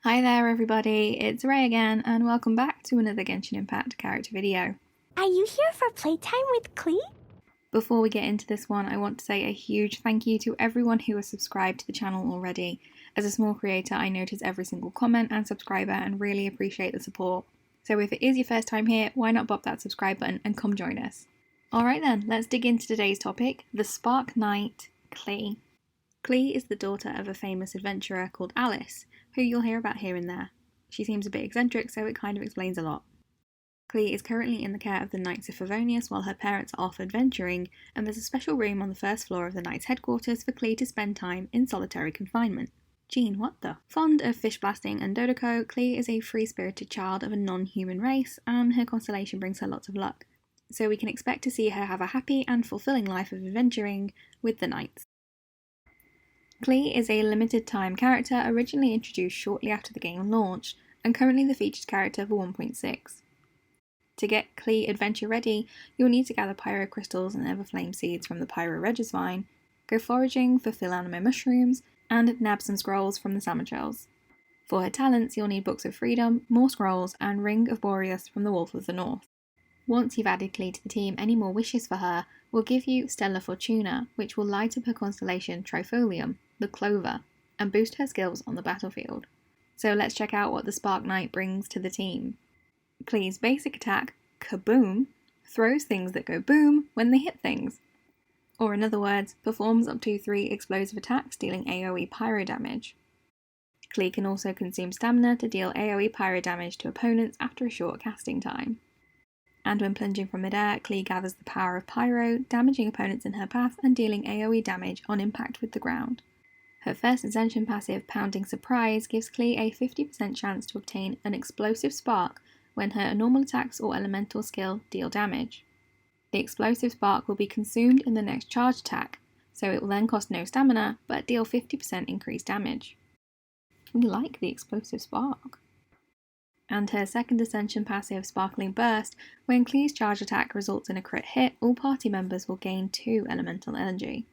Hi there everybody, it's Ray again and welcome back to another Genshin Impact character video. Are you here for playtime with Klee? Before we get into this one, I want to say a huge thank you to everyone who has subscribed to the channel already. As a small creator, I notice every single comment and subscriber and really appreciate the support. So if it is your first time here, why not bop that subscribe button and come join us. Alright then, let's dig into today's topic, the Spark Knight, Klee. Klee is the daughter of a famous adventurer called Alice, who you'll hear about here and there. She seems a bit eccentric, so it kind of explains a lot. Klee is currently in the care of the Knights of Favonius while her parents are off adventuring, and there's a special room on the first floor of the Knights' headquarters for Klee to spend time in solitary confinement. Jean, what the? Fond of fish blasting and Dodoko, Klee is a free-spirited child of a non-human race, and her constellation brings her lots of luck. So we can expect to see her have a happy and fulfilling life of adventuring with the Knights. Klee is a limited-time character originally introduced shortly after the game launched, and currently the featured character for 1.6. To get Klee adventure ready, you'll need to gather pyro crystals and everflame seeds from the pyro regis vine, go foraging for Philanimo mushrooms, and nab some scrolls from the salmon shells. For her talents, you'll need Books of Freedom, more scrolls, and Ring of Boreas from the Wolf of the North. Once you've added Klee to the team, any more wishes for her will give you Stellar Fortuna, which will light up her constellation Trifolium, the Clover, and boost her skills on the battlefield. So let's check out what the Spark Knight brings to the team. Klee's basic attack, Kaboom, throws things that go boom when they hit things. Or in other words, performs up to 3 explosive attacks dealing AoE pyro damage. Klee can also consume stamina to deal AoE pyro damage to opponents after a short casting time. And when plunging from midair, Klee gathers the power of pyro, damaging opponents in her path and dealing AoE damage on impact with the ground. Her first Ascension passive, Pounding Surprise, gives Klee a 50% chance to obtain an explosive spark when her normal attacks or elemental skill deal damage. The explosive spark will be consumed in the next charge attack, so it will then cost no stamina, but deal 50% increased damage. We like the explosive spark. And her second Ascension passive, Sparkling Burst, when Klee's charge attack results in a crit hit, all party members will gain 2 elemental energy.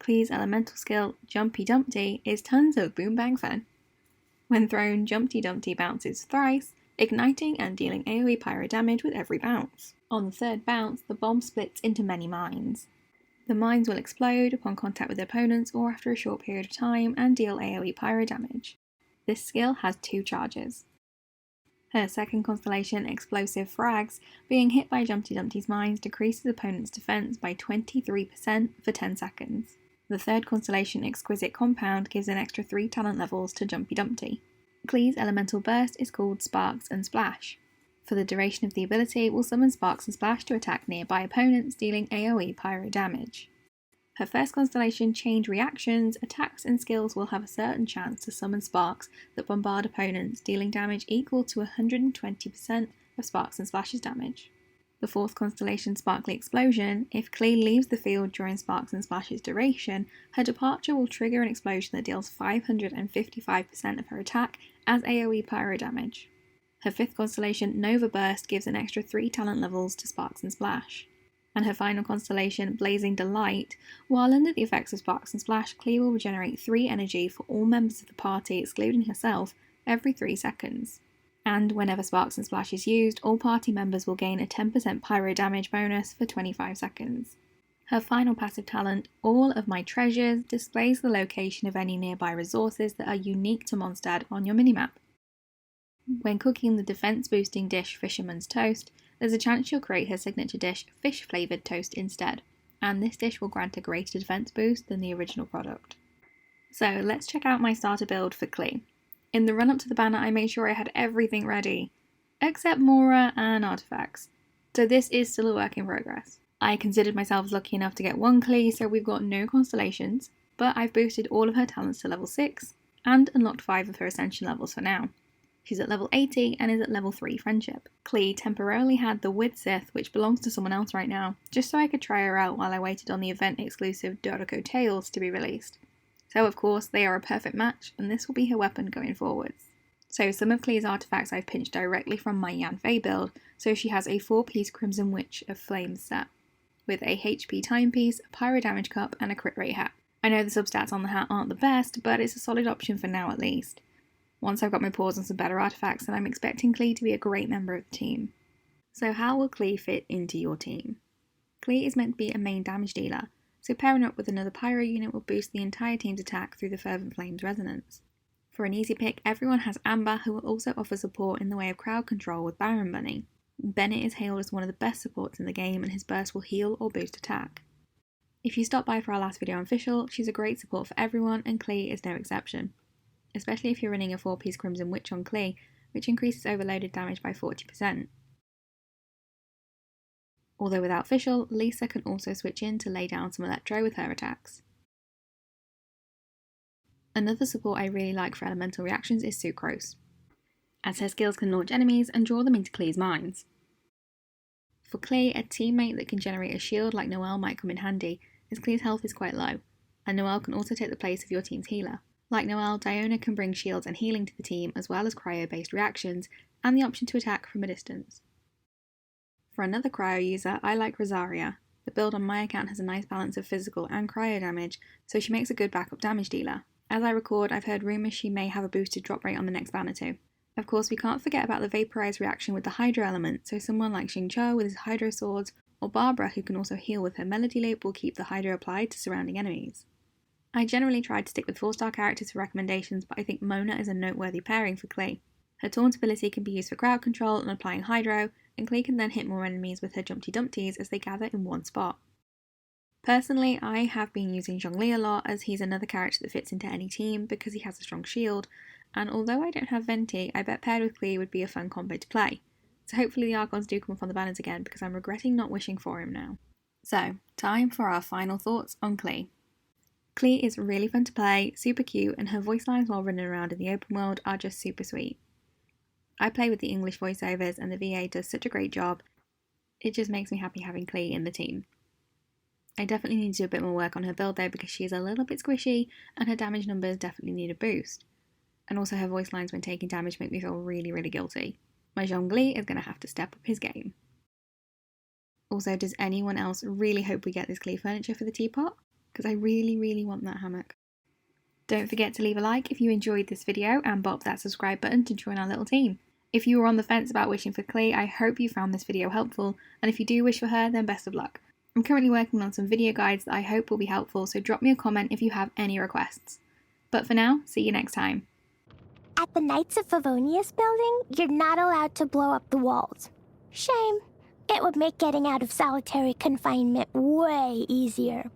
Klee's elemental skill, Jumpy Dumpty, is tons of boom bang fun. When thrown, Jumpty Dumpty bounces thrice, igniting and dealing AoE pyro damage with every bounce. On the third bounce, the bomb splits into many mines. The mines will explode upon contact with opponents or after a short period of time and deal AoE pyro damage. This skill has 2 charges. Her second constellation, Explosive Frags, being hit by Jumpty Dumpty's mines decreases opponents' defense by 23% for 10 seconds. The third constellation, Exquisite Compound, gives an extra 3 talent levels to Jumpy Dumpty. Klee's elemental burst is called Sparks and Splash. For the duration of the ability, will summon Sparks and Splash to attack nearby opponents, dealing AoE pyro damage. Her first constellation, Chained Reactions, attacks and skills will have a certain chance to summon sparks that bombard opponents, dealing damage equal to 120% of Sparks and Splash's damage. The fourth constellation, Sparkly Explosion, if Klee leaves the field during Sparks and Splash's duration, her departure will trigger an explosion that deals 555% of her attack as AoE pyro damage. Her fifth constellation, Nova Burst, gives an extra 3 talent levels to Sparks and Splash. And her final constellation, Blazing Delight, while under the effects of Sparks and Splash, Klee will regenerate 3 energy for all members of the party, excluding herself, every 3 seconds. And whenever Sparks and Splash is used, all party members will gain a 10% pyro damage bonus for 25 seconds. Her final passive talent, All of My Treasures, displays the location of any nearby resources that are unique to Mondstadt on your minimap. When cooking the defense-boosting dish Fisherman's Toast, there's a chance she'll create her signature dish Fish-Flavoured Toast instead, and this dish will grant a greater defense boost than the original product. So let's check out my starter build for Klee. In the run-up to the banner, I made sure I had everything ready, except Mora and artifacts, so this is still a work in progress. I considered myself lucky enough to get 1 Klee, so we've got no constellations, but I've boosted all of her talents to level 6, and unlocked 5 of her ascension levels for now. She's at level 80 and is at level 3 Friendship. Klee temporarily had the With Sith, which belongs to someone else right now, just so I could try her out while I waited on the event-exclusive Dodoko Tails to be released. So of course, they are a perfect match, and this will be her weapon going forwards. So some of Klee's artifacts I've pinched directly from my Yanfei build, so she has a 4-piece Crimson Witch of Flames set, with a HP timepiece, a pyro damage cup, and a crit rate hat. I know the substats on the hat aren't the best, but it's a solid option for now at least. Once I've got my paws on some better artifacts, then I'm expecting Klee to be a great member of the team. So how will Klee fit into your team? Klee is meant to be a main damage dealer, so pairing up with another pyro unit will boost the entire team's attack through the Fervent Flame's resonance. For an easy pick, everyone has Amber, who will also offer support in the way of crowd control with Baron Bunny. Bennett is hailed as one of the best supports in the game, and his burst will heal or boost attack. If you stopped by for our last video on Fischl, she's a great support for everyone, and Klee is no exception. Especially if you're running a 4-piece Crimson Witch on Klee, which increases overloaded damage by 40%. Although without Fischl, Lisa can also switch in to lay down some Electro with her attacks. Another support I really like for elemental reactions is Sucrose, as her skills can launch enemies and draw them into Klee's mines. For Klee, a teammate that can generate a shield like Noelle might come in handy, as Klee's health is quite low, and Noelle can also take the place of your team's healer. Like Noelle, Diona can bring shields and healing to the team, as well as cryo-based reactions, and the option to attack from a distance. For another cryo user, I like Rosaria. The build on my account has a nice balance of physical and cryo damage, so she makes a good backup damage dealer. As I record, I've heard rumours she may have a boosted drop rate on the next banner too. Of course, we can't forget about the Vaporize reaction with the Hydro element, so someone like Xingqiu with his Hydro swords, or Barbara, who can also heal with her Melody Loop, will keep the Hydro applied to surrounding enemies. I generally try to stick with 4-star characters for recommendations, but I think Mona is a noteworthy pairing for Klee. Her Taunt ability can be used for crowd control and applying Hydro, and Klee can then hit more enemies with her Jumpty Dumpties as they gather in one spot. Personally, I have been using Zhongli a lot, as he's another character that fits into any team because he has a strong shield, and although I don't have Venti, I bet paired with Klee would be a fun combo to play. So hopefully the Archons do come up on the banners again, because I'm regretting not wishing for him now. So, time for our final thoughts on Klee. Klee is really fun to play, super cute, and her voice lines while running around in the open world are just super sweet. I play with the English voiceovers and the VA does such a great job, it just makes me happy having Klee in the team. I definitely need to do a bit more work on her build though, because she is a little bit squishy and her damage numbers definitely need a boost. And also her voice lines when taking damage make me feel really, really guilty. My Zhongli is going to have to step up his game. Also, does anyone else really hope we get this Klee furniture for the teapot? Because I really, really want that hammock. Don't forget to leave a like if you enjoyed this video and bop that subscribe button to join our little team. If you were on the fence about wishing for Klee, I hope you found this video helpful, and if you do wish for her, then best of luck. I'm currently working on some video guides that I hope will be helpful, so drop me a comment if you have any requests. But for now, see you next time. At the Knights of Favonius building, you're not allowed to blow up the walls. Shame. It would make getting out of solitary confinement way easier.